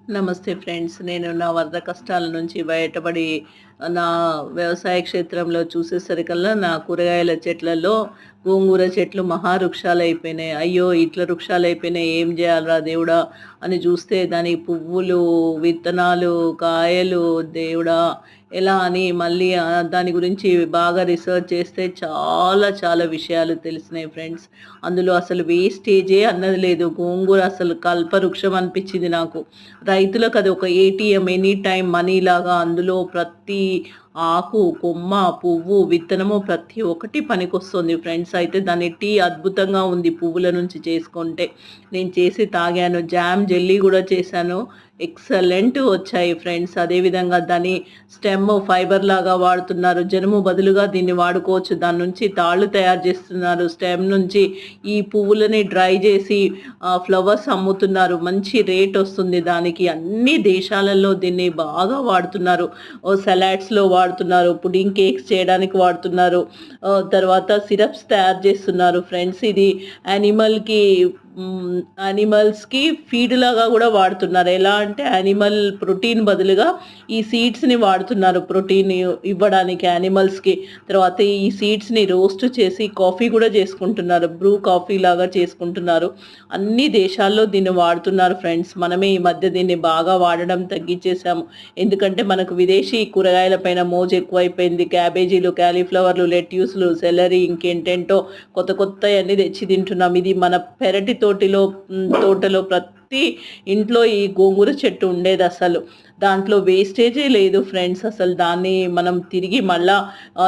నమస్తే ఫ్రెండ్స్. నేను నా వరద కష్టాల నుంచి బయటపడి నా వ్యవసాయ క్షేత్రంలో చూసేసరికల్లా నా కూరగాయల చెట్లలో గోంగూర చెట్లు మహావృక్షాలయిపోయినాయి. అయ్యో! ఇట్లా వృక్షాలయిపోయినాయి ఏం జేయాలిరా దేవుడా! అని జూస్తే దానికి పువ్వులు, విత్తనాలు, కాయలు దేవుడా! ఎలా అని మళ్ళీ దాని గురించి బాగా రిసర్చ్ చేస్తే చాలా చాలా విషయాలు తెలిసినాయి ఫ్రెండ్స్. అందులో అసలు వేస్టేజే అన్నది లేదు. గోంగూర అసలు కల్పవృక్షం అనిపిచ్చింది నాకు. రైతులకు అది ఒక ఏటీఎం ఎనీ టైమ్ మనీలాగా అందులో ప్రతి ఆకు, కొమ్మ, పువ్వు, విత్తనము ప్రతి ఒక్కటి పనికొస్తుంది ఫ్రెండ్స్. అయితే దాని టీ అద్భుతంగా ఉంది పువ్వుల నుంచి చేసుకుంటే. నేను చేసి తాగాను. జామ్, జెల్లీ గూడా చేశాను. ఎక్సలెంట్ వచ్చాయి ఫ్రెండ్స్. అదేవిధంగా దాని స్టెమ్ ఫైబర్‌లాగా వాడుతున్నారు. జనుము బదులుగా దీన్ని వాడుకోవచ్చు. దాని నుంచి తాళ్ళు తయారు చేస్తున్నారు. స్టెమ్ నుంచి ఈ పువ్వులని డ్రై చేసి ఫ్లవర్స్ అమ్ముతున్నారు. మంచి రేట్ వస్తుంది దానికి. అన్ని దేశాలలో దీన్ని బాగా వాడుతున్నారు. సలాడ్స్‌లో వాడుతున్నారు. పుడింగ్ కేక్స్ చేయడానికి వాడుతున్నారు. తర్వాత సిరప్స్ తయారు చేస్తున్నారు ఫ్రెండ్స్. ఇది యానిమల్‌కి యానిమల్స్‌కి ఫీడ్ లాగా గూడా వాడుతున్నారు. ఎలా అంటే యానిమల్ ప్రోటీన్ బదులుగా ఈ సీడ్స్‌ని వాడుతున్నారు ప్రోటీన్ ఇవ్వడానికి యానిమల్స్‌కి. తర్వాత ఈ సీడ్స్‌ని రోస్ట్ చేసి కాఫీ గూడా చేసుకుంటున్నారు. బ్రూ కాఫీ లాగా చేసుకుంటున్నారు. అన్ని దేశాల్లో దీన్ని వాడుతున్నారు ఫ్రెండ్స్. మనమే ఈ మధ్య దీన్ని బాగా వాడడం తగ్గించేసాము. ఎందుకంటే మనకు విదేశీ కూరగాయల పైన మోజు ఎక్కువైపోయింది. క్యాబేజీలు, కాలీఫ్లవర్లు, లెట్యూస్‌లు, సెలరీ ఇంకేంటేంటో కొత్త కొత్తయన్నీ తెచ్చి తింటున్నాం. ఇది మన పెరటి తోటలో ప్రతి ఇంట్లో ఈ గోంగూర చెట్టు ఉండేదసలు. దాంట్లో వేస్టేజే లేదు ఫ్రెండ్స్. అసలు దాన్ని మనం తిరిగి మళ్ళా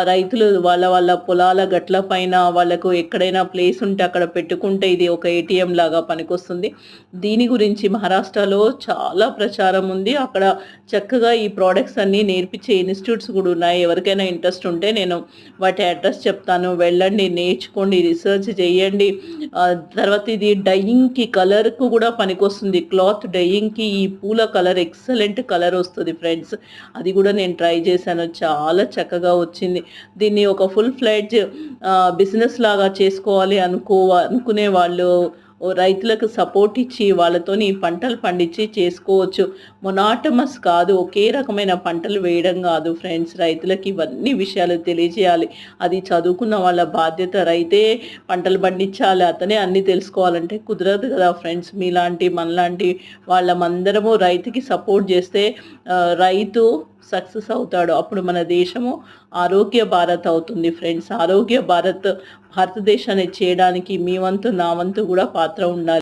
రైతులు వాళ్ళ పొలాల గట్ల పైన వాళ్ళకు ఎక్కడైనా ప్లేస్ ఉంటే అక్కడ పెట్టుకుంటే ఇది ఒక ఏటీఎం లాగా పనికొస్తుంది. దీని గురించి మహారాష్ట్రలో చాలా ప్రచారం ఉంది. అక్కడ చక్కగా ఈ ప్రొడక్ట్స్ అన్నీ నేర్పించే ఇన్‌స్టిట్యూట్స్ కూడా ఉన్నాయి. ఎవరికైనా ఇంట్రెస్ట్ ఉంటే నేను వాటి అడ్రెస్ చెప్తాను. వెళ్ళండి, నేర్చుకోండి, రిసర్చ్ చేయండి. తర్వాత ఇది డైయింగ్‌కి, కలర్‌కు కూడా పనికొస్తుంది. క్లాత్ డైయింగ్‌కి ఈ పూల కలర్ ఎక్సలెంట్ కలర్ వస్తది ఫ్రెండ్స్. అది కూడా నేను ట్రై చేశాను. చాలా చక్కగా వచ్చింది. దీన్ని ఒక ఫుల్ ఫ్లెడ్జ్ బిజినెస్ లాగా చేసుకోవాలి అనుకునే వాళ్ళు రైతులకు సపోర్ట్ ఇచ్చి వాళ్ళతోని పంటలు పండించి చేసుకోవచ్చు. మొనాటమస్ కాదు. ఒకే రకమైన పంటలు వేయడం కాదు ఫ్రెండ్స్. రైతులకి ఇవన్నీ విషయాలు తెలియజేయాలి. అది చదువుకున్న వాళ్ళ బాధ్యత. రైతే పంటలు పండించాలి, అతనే అన్నీ తెలుసుకోవాలంటే కుదరదు కదా ఫ్రెండ్స్. మీలాంటి మనలాంటి వాళ్ళమందరము రైతుకి సపోర్ట్ చేస్తే రైతు సక్సెస్ అవుతాడు. అప్పుడు మన దేశము ఆరోగ్య భారత్ అవుతుంది ఫ్రెండ్స్. ఆరోగ్య భారతదేశాన్ని చేయడానికి మీ వంతు, నా వంతు కూడా పాత్ర ఉండాలి.